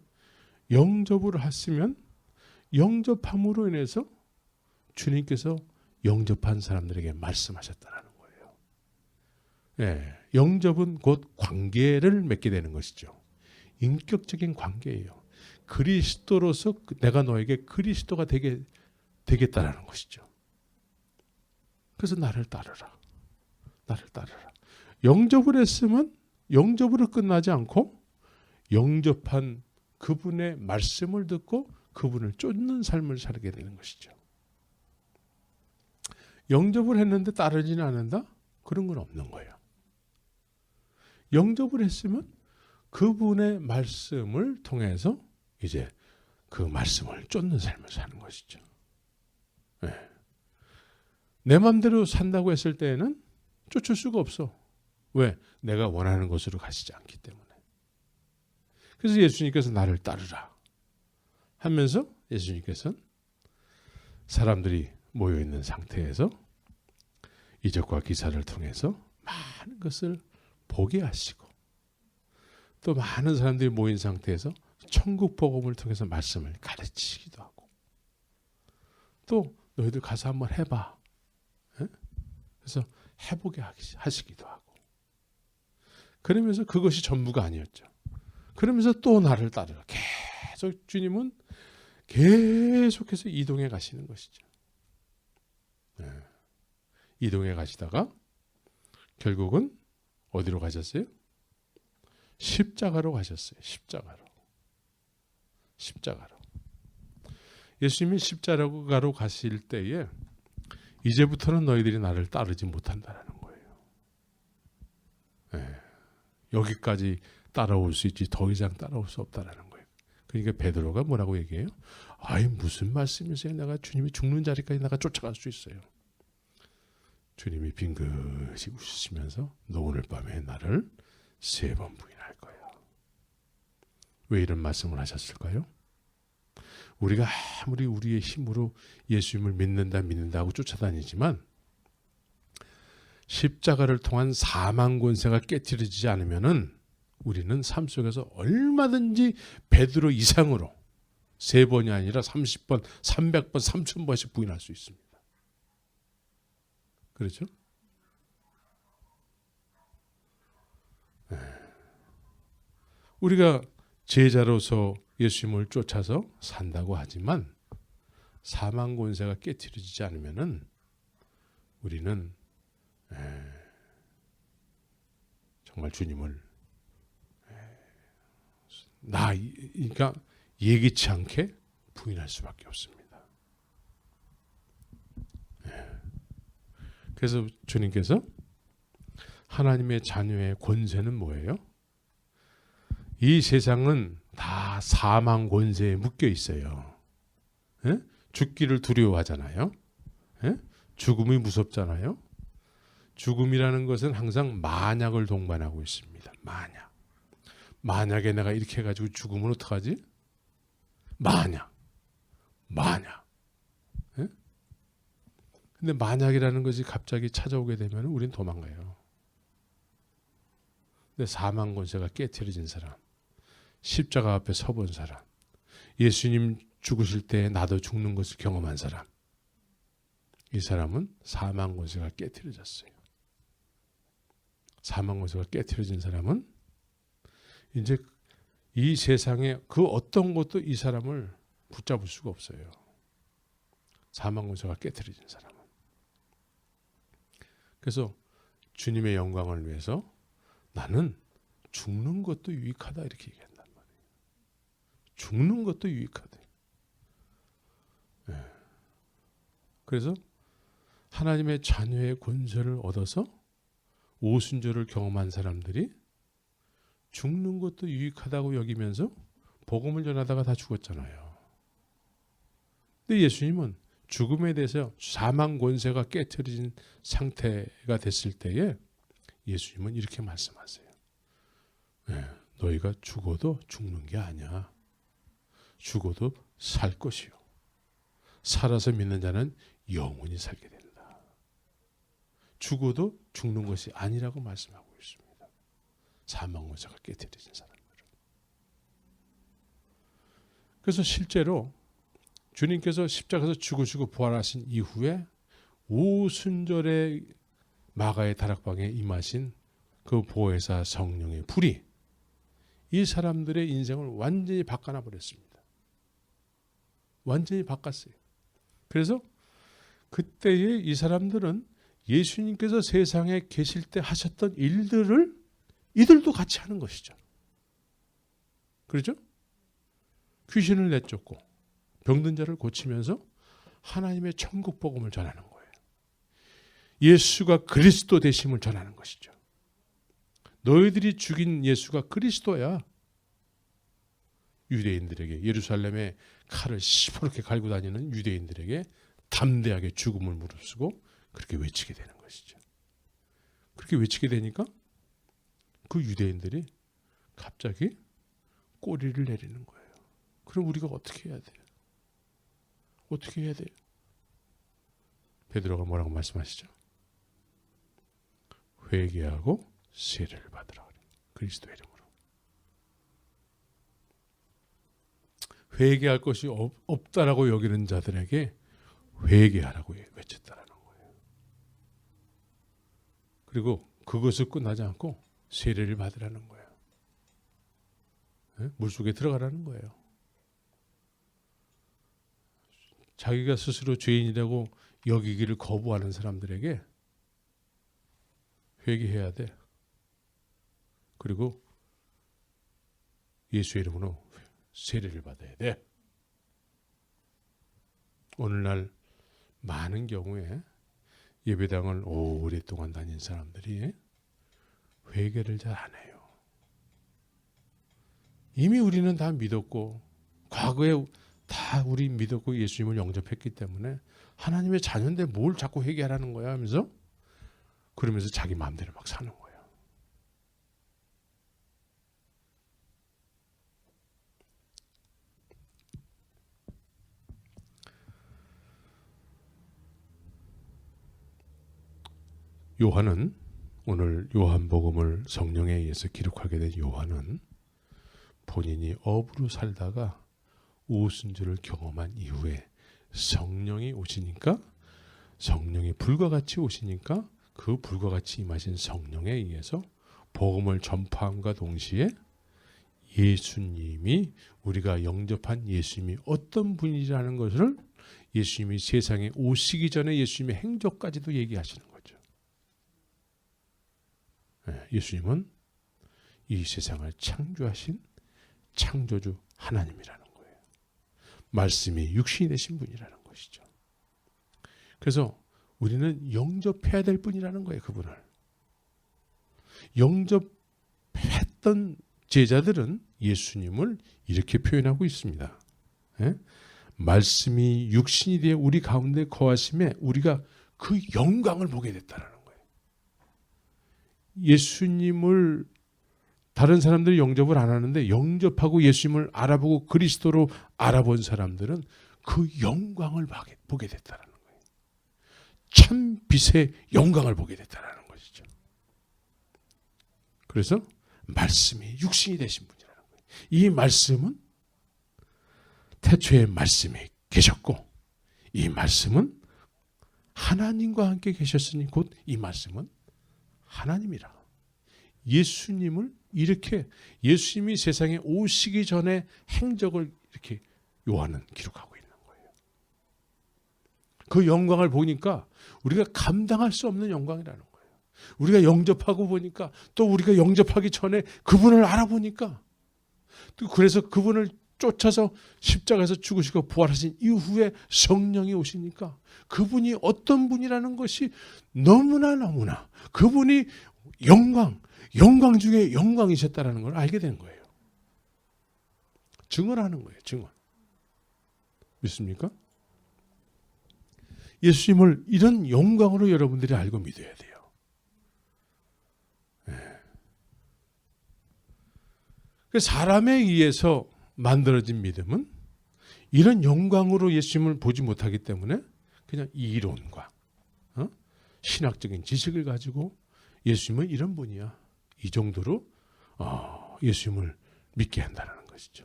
영접을 했으면 영접함으로 인해서 주님께서 영접한 사람들에게 말씀하셨다는 거예요. 예, 영접은 곧 관계를 맺게 되는 것이죠. 인격적인 관계예요. 그리스도로서 내가 너에게 그리스도가 되겠다라는 것이죠. 그래서 나를 따르라. 나를 따르라. 영접을 했으면 영접으로 끝나지 않고 영접한 그분의 말씀을 듣고 그분을 쫓는 삶을 살게 되는 것이죠. 영접을 했는데 따르지는 않는다? 그런 건 없는 거예요. 영접을 했으면 그분의 말씀을 통해서 이제 그 말씀을 쫓는 삶을 사는 것이죠. 네. 내 마음대로 산다고 했을 때에는 쫓을 수가 없어. 왜? 내가 원하는 곳으로 가시지 않기 때문에. 그래서 예수님께서 나를 따르라 하면서 예수님께서는 사람들이 모여있는 상태에서 이적과 기사를 통해서 많은 것을 보게 하시고 또 많은 사람들이 모인 상태에서 천국 복음을 통해서 말씀을 가르치기도 하고 또 너희들 가서 한번 해봐. 그래서 해보게 하시기도 하고 그러면서 그것이 전부가 아니었죠. 그러면서 또 나를 따르라. 계속 주님은 계속해서 이동해 가시는 것이죠. 네. 이동해 가시다가 결국은 어디로 가셨어요? 십자가로 가셨어요. 십자가로. 예수님이 십자가로 가실 때에 이제부터는 너희들이 나를 따르지 못한다라는 거예요. 네. 여기까지 따라올 수 있지 더 이상 따라올 수 없다라는 거예요. 그러니까 베드로가 뭐라고 얘기해요? 아이 무슨 말씀이세요? 내가 주님이 죽는 자리까지 내가 쫓아갈 수 있어요. 주님이 빙긋이 웃으시면서 너 오늘 밤에 나를 3번 부인할 거야. 왜 이런 말씀을 하셨을까요? 우리가 아무리 우리의 힘으로 예수님을 믿는다 하고 쫓아다니지만 십자가를 통한 사망 권세가 깨트려지지 않으면은 우리는 삶 속에서 얼마든지 베드로 이상으로 3번이 아니라 30번, 300번, 3000번씩 부인할 수 있습니다. 그렇죠? 네. 우리가 제자로서 예수님을 쫓아서 산다고 하지만 사망 권세가 깨트려지지 않으면은 우리는 정말 주님을 그러니까 예기치 않게 부인할 수밖에 없습니다. 그래서 주님께서 하나님의 자녀의 권세는 뭐예요? 이 세상은 다 사망 권세에 묶여 있어요. 죽기를 두려워하잖아요. 죽음이 무섭잖아요. 죽음이라는 것은 항상 만약을 동반하고 있습니다. 만약에 내가 이렇게 해가지고 죽으면 어떡하지? 만약. 근데 만약이라는 것이 갑자기 찾아오게 되면 우린 도망가요. 근데 사망 권세가 깨트려진 사람, 십자가 앞에 서본 사람, 예수님 죽으실 때 나도 죽는 것을 경험한 사람, 이 사람은 사망 권세가 깨트려졌어요. 사망 권세가 깨트려진 사람은 이제 이 세상에 그 어떤 것도 이 사람을 붙잡을 수가 없어요. 사망 권세가 깨트려진 사람은. 그래서 주님의 영광을 위해서 나는 죽는 것도 유익하다 이렇게 얘기한단 말이에요. 죽는 것도 유익하대. 네. 그래서 하나님의 자녀의 권세를 얻어서 오순절을 경험한 사람들이 죽는 것도 유익하다고 여기면서 복음을 전하다가 다 죽었잖아요. 근데 예수님은 죽음에 대해서 사망 권세가 깨트려진 상태가 됐을 때에 예수님은 이렇게 말씀하세요. 네, 너희가 죽어도 죽는 게 아니야. 죽어도 살 것이요. 살아서 믿는 자는 영원히 살게 된다. 죽어도 죽는 것이 아니라고 말씀하고 있습니다. 사망 권세가 깨트려진 사람들은. 그래서 실제로 주님께서 십자가에서 죽으시고 부활하신 이후에 오순절에 마가의 다락방에 임하신 그 보혜사 성령의 불이 이 사람들의 인생을 완전히 바꿔놔 버렸습니다. 완전히 바꿨어요. 그래서 그때에 이 사람들은 예수님께서 세상에 계실 때 하셨던 일들을 이들도 같이 하는 것이죠. 그렇죠? 귀신을 내쫓고 병든 자를 고치면서 하나님의 천국 복음을 전하는 거예요. 예수가 그리스도 되심을 전하는 것이죠. 너희들이 죽인 예수가 그리스도야. 유대인들에게, 예루살렘에 칼을 시퍼렇게 갈고 다니는 유대인들에게 담대하게 죽음을 무릅쓰고 그렇게 외치게 되는 것이죠. 그렇게 외치게 되니까 그 유대인들이 갑자기 꼬리를 내리는 거예요. 그럼 우리가 어떻게 해야 돼요? 어떻게 해야 돼요? 베드로가 뭐라고 말씀하시죠? 회개하고 세례를 받으라. 그리스도의 이름으로. 회개할 것이 없다라고 여기는 자들에게 회개하라고 외쳤다라는 거예요. 그리고 그것을 끝나지 않고 세례를 받으라는 거예요. 물속에 들어가라는 거예요. 자기가 스스로 죄인이라고 여기기를 거부하는 사람들에게 회개해야 돼. 그리고 예수의 이름으로 세례를 받아야 돼. 오늘날 많은 경우에 예배당을 오랫동안 다닌 사람들이 회개를 잘 안 해요. 이미 우리는 다 믿었고 과거에 다 우리 믿었고 예수님을 영접했기 때문에 하나님의 자녀인데 뭘 자꾸 회개하라는 거야 하면서 그러면서 자기 마음대로 막 사는 거예요. 요한은 오늘 요한복음을 성령에 의해서 기록하게 된 요한은 본인이 어부로 살다가 오순절을 경험한 이후에 성령이 오시니까 성령이 불과 같이 오시니까 그 불과 같이 임하신 성령에 의해서 복음을 전파함과 동시에 예수님이 우리가 영접한 예수님이 어떤 분이라는 것을 예수님이 세상에 오시기 전에 예수님의 행적까지도 얘기하시는 거죠. 예수님은 이 세상을 창조하신 창조주 하나님이라는 거예요. 말씀이 육신이 되신 분이라는 것이죠. 그래서 우리는 영접해야 될 분이라는 거예요. 그분을. 영접했던 제자들은 예수님을 이렇게 표현하고 있습니다. 말씀이 육신이 되어 우리 가운데 거하심에 우리가 그 영광을 보게 됐다는 거예요. 예수님을 다른 사람들이 영접을 안 하는데 영접하고 예수님을 알아보고 그리스도로 알아본 사람들은 그 영광을 보게 됐다는 거예요. 참 빛의 영광을 보게 됐다는 것이죠. 그래서 말씀이 육신이 되신 분이라는 거예요. 이 말씀은 태초에 말씀이 계셨고 이 말씀은 하나님과 함께 계셨으니 곧 이 말씀은 하나님이라. 예수님을 이렇게 예수님이 세상에 오시기 전에 행적을 이렇게 요한은 기록하고 있는 거예요. 그 영광을 보니까 우리가 감당할 수 없는 영광이라는 거예요. 우리가 영접하고 보니까 또 우리가 영접하기 전에 그분을 알아보니까 또 그래서 그분을 쫓아서 십자가에서 죽으시고 부활하신 이후에 성령이 오시니까 그분이 어떤 분이라는 것이 너무나 그분이 영광 중에 영광이셨다는 걸 알게 된 거예요. 증언하는 거예요. 증언. 믿습니까? 예수님을 이런 영광으로 여러분들이 알고 믿어야 돼요. 사람에 의해서 만들어진 믿음은 이런 영광으로 예수님을 보지 못하기 때문에 그냥 이론과 신학적인 지식을 가지고 예수님은 이런 분이야. 이 정도로 예수님을 믿게 한다는 것이죠.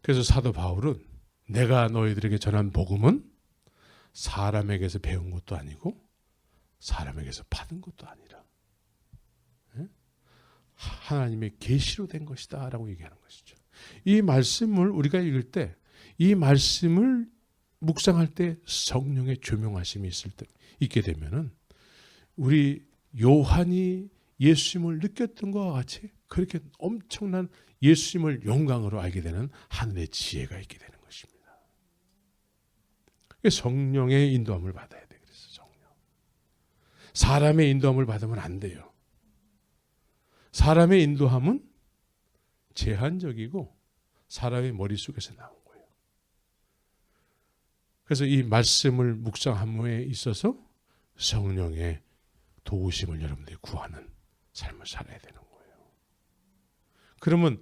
그래서 사도 바울은 내가 너희들에게 전한 복음은 사람에게서 배운 것도 아니고 사람에게서 받은 것도 아니라 하나님의 계시로 된 것이다 라고 얘기하는 것이죠. 이 말씀을 우리가 읽을 때, 이 말씀을 묵상할 때 성령의 조명하심이 있게 되면은 우리 요한이 예수님을 느꼈던 것과 같이 그렇게 엄청난 예수님을 영광으로 알게 되는 하늘의 지혜가 있게 되는 것입니다. 성령의 인도함을 받아야 돼. 그래서 성령. 사람의 인도함을 받으면 안 돼요. 사람의 인도함은 제한적이고 사람의 머릿속에서 나온 거예요. 그래서 이 말씀을 묵상함에 있어서 성령의 도우심을 여러분들이 구하는 삶을 살아야 되는 거예요. 그러면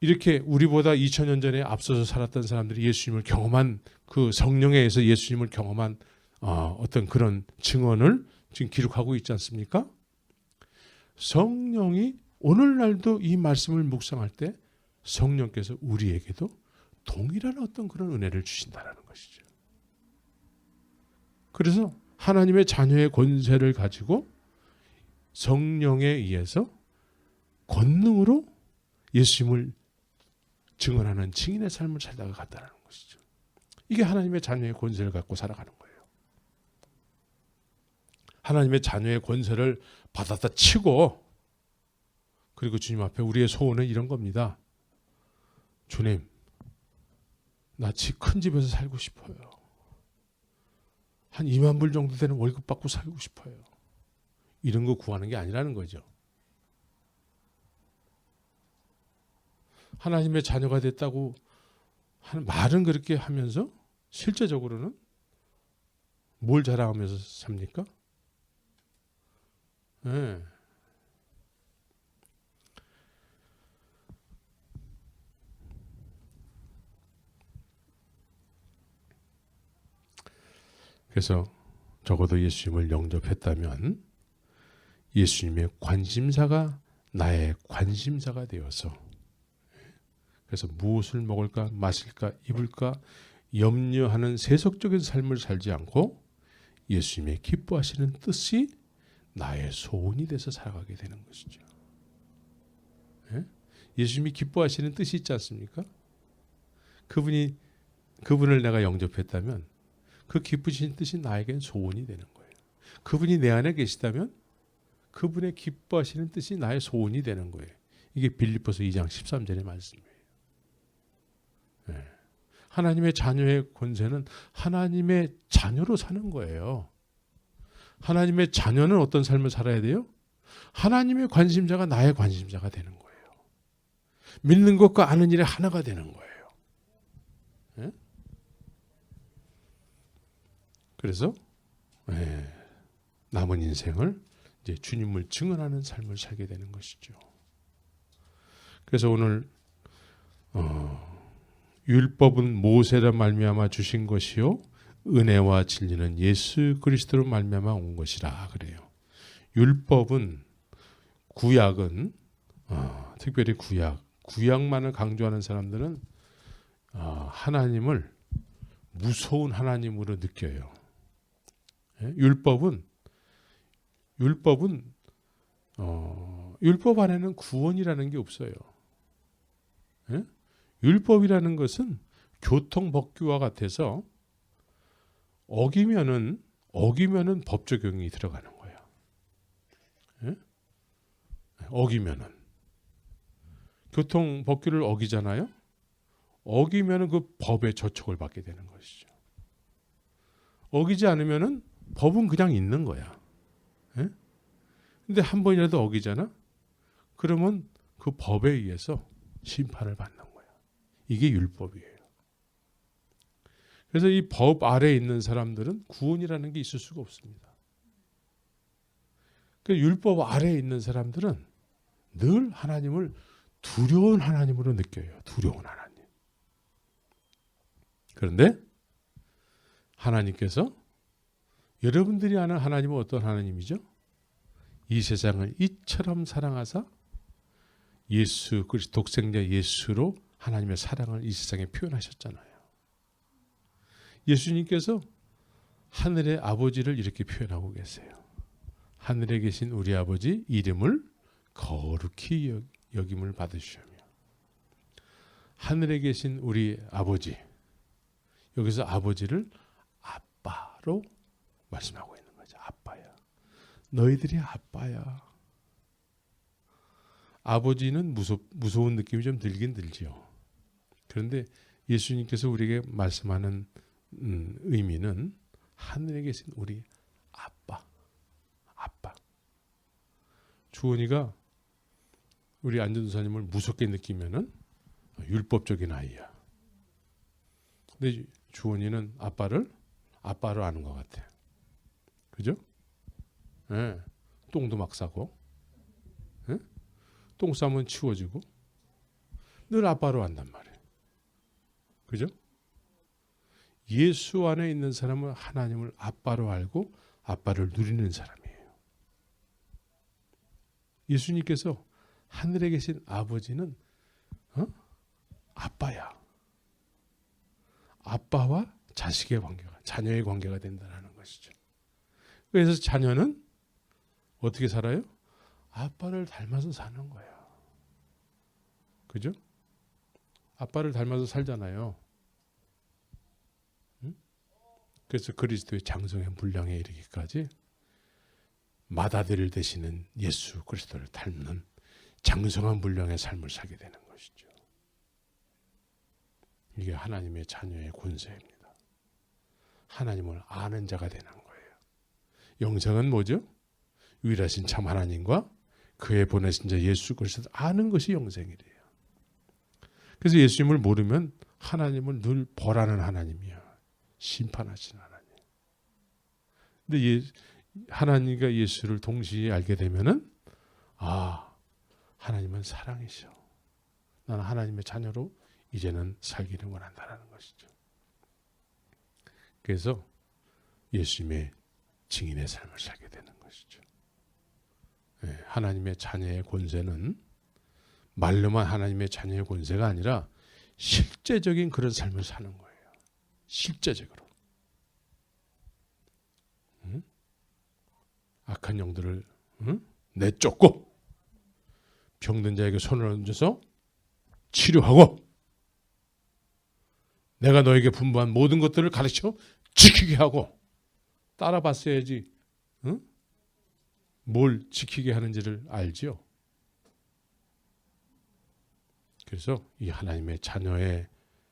이렇게 우리보다 2000년 전에 앞서서 살았던 사람들이 예수님을 경험한 그 성령에 의해서 예수님을 경험한 어떤 그런 증언을 지금 기록하고 있지 않습니까? 성령이 오늘날도 이 말씀을 묵상할 때 성령께서 우리에게도 동일한 어떤 그런 은혜를 주신다는 것이죠. 그래서 하나님의 자녀의 권세를 가지고 성령에 의해서 권능으로 예수님을 증언하는 증인의 삶을 살다가 갔다는 것이죠. 이게 하나님의 자녀의 권세를 갖고 살아가는 거예요. 하나님의 자녀의 권세를 받았다 치고 그리고 주님 앞에 우리의 소원은 이런 겁니다. 주님, 나 큰 집에서 살고 싶어요. 한 2만 불 정도 되는 월급 받고 살고 싶어요. 이런 거 구하는 게 아니라는 거죠. 하나님의 자녀가 됐다고 하는 말은 그렇게 하면서 실제적으로는 뭘 자랑하면서 삽니까? 네. 그래서 적어도 예수님을 영접했다면 예수님의 관심사가 나의 관심사가 되어서 그래서 무엇을 먹을까 마실까 입을까 염려하는 세속적인 삶을 살지 않고 예수님의 기뻐하시는 뜻이 나의 소원이 돼서 살아가게 되는 것이죠. 예수님이 기뻐하시는 뜻이 있지 않습니까? 그분을 내가 영접했다면 그 기쁘신 뜻이 나에겐 소원이 되는 거예요. 그분이 내 안에 계시다면 그분의 기뻐하시는 뜻이 나의 소원이 되는 거예요. 이게 빌립보서 2장 13절의 말씀이에요. 하나님의 자녀의 권세는 하나님의 자녀로 사는 거예요. 하나님의 자녀는 어떤 삶을 살아야 돼요? 하나님의 관심자가 나의 관심자가 되는 거예요. 믿는 것과 아는 일에 하나가 되는 거예요. 그래서 남은 인생을 이제 주님을 증언하는 삶을 살게 되는 것이죠. 그래서 오늘 율법은 모세라 말미암아 주신 것이요 은혜와 진리는 예수 그리스도로 말미암아 온 것이라 그래요. 율법은 구약은 특별히 구약만을 강조하는 사람들은 하나님을 무서운 하나님으로 느껴요. 율법 안에는 구원이라는 게 없어요. 율법이라는 것은 교통법규와 같아서 어기면은 법 적용이 들어가는 거야. 어기면은 교통법규를 어기잖아요. 어기면은 그 법의 저촉을 받게 되는 것이죠. 어기지 않으면은 법은 그냥 있는 거야. 근데 한 번이라도 어기잖아? 그러면 그 법에 의해서 심판을 받는 거야. 이게 율법이에요. 그래서 이 법 아래에 있는 사람들은 구원이라는 게 있을 수가 없습니다. 그 율법 아래에 있는 사람들은 늘 하나님을 두려운 하나님으로 느껴요. 두려운 하나님. 그런데 하나님께서 여러분들이 아는 하나님은 어떤 하나님이죠? 이 세상을 이처럼 사랑하사 예수 그리스도 독생자 예수로 하나님의 사랑을 이 세상에 표현하셨잖아요. 예수님께서 하늘의 아버지를 이렇게 표현하고 계세요. 하늘에 계신 우리 아버지 이름을 거룩히 여김을 받으시오며. 하늘에 계신 우리 아버지, 여기서 아버지를 아빠로 말씀하고 있는 거죠. 아빠야. 너희들이 아빠야. 아버지는 무서운 느낌이 좀 들긴 들지요. 그런데 예수님께서 우리에게 말씀하는 의미는 하늘에 계신 우리 아빠. 주원이가 우리 안전도사님을 무섭게 느끼면은 율법적인 아이야. 근데 주원이는 아빠를 아빠로 아는 것 같아. 그죠? 네. 똥도 막 싸고, 네? 똥 싸면 치워지고, 늘 아빠로 안단 말이에요. 그죠? 예수 안에 있는 사람은 하나님을 아빠로 알고 아빠를 누리는 사람이에요. 예수님께서 하늘에 계신 아버지는 아빠야. 아빠와 자식의 관계가, 자녀의 관계가 된다는 것이죠. 그래서 자녀는 어떻게 살아요? 아빠를 닮아서 사는 거예요. 그죠? 아빠를 닮아서 살잖아요. 응? 그래서 그리스도의 장성의 분량에 이르기까지 맏아들을 되시는 예수 그리스도를 닮는 장성한 분량의 삶을 살게 되는 것이죠. 이게 하나님의 자녀의 권세입니다. 하나님을 아는 자가 되는 거예요. 영생은 뭐죠? 유일하신 참 하나님과 그의 보내신 자 예수 그리스도를 아는 것이 영생이래요. 그래서 예수님을 모르면 하나님을 늘 벌하는 하나님이야. 심판하신 하나님. 근데 하나님과 예수를 동시에 알게 되면은 하나님은 사랑이셔. 나는 하나님의 자녀로 이제는 살기를 원한다는 것이죠. 그래서 예수님의 증인의 삶을 살게 되는 것이죠. 하나님의 자녀의 권세는 말로만 하나님의 자녀의 권세가 아니라 실제적인 그런 삶을 사는 거예요. 실제적으로. 악한 영들을 내쫓고 병든 자에게 손을 얹어서 치료하고 내가 너에게 분부한 모든 것들을 가르쳐 지키게 하고 따라봤어야지 뭘 지키게 하는지를 알지요. 그래서 이 하나님의 자녀의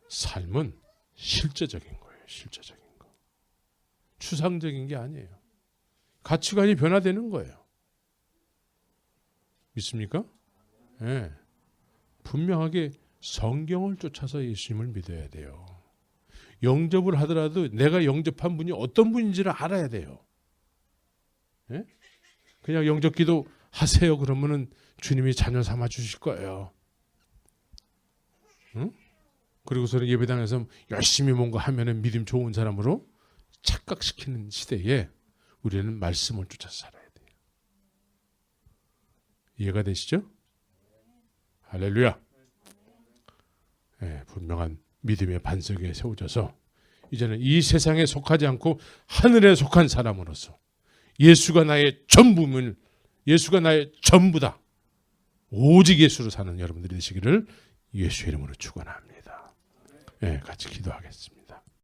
삶은 실제적인 거예요. 실제적인 거. 추상적인 게 아니에요. 가치관이 변화되는 거예요. 믿습니까? 네. 분명하게 성경을 쫓아서 예수님을 믿어야 돼요. 영접을 하더라도 내가 영접한 분이 어떤 분인지를 알아야 돼요. 네? 그냥 영접 기도 하세요 그러면은 주님이 자녀 삼아 주실 거예요. 응? 그리고서는 예배당에서 열심히 뭔가 하면은 믿음 좋은 사람으로 착각시키는 시대에 우리는 말씀을 쫓아서 살아야 돼요. 이해가 되시죠? 할렐루야. 네, 분명한 믿음의 반석 위에 세워져서 이제는 이 세상에 속하지 않고 하늘에 속한 사람으로서 예수가 나의 전부면 예수가 나의 전부다. 오직 예수로 사는 여러분들이 되시기를 예수의 이름으로 축원합니다. 네, 같이 기도하겠습니다.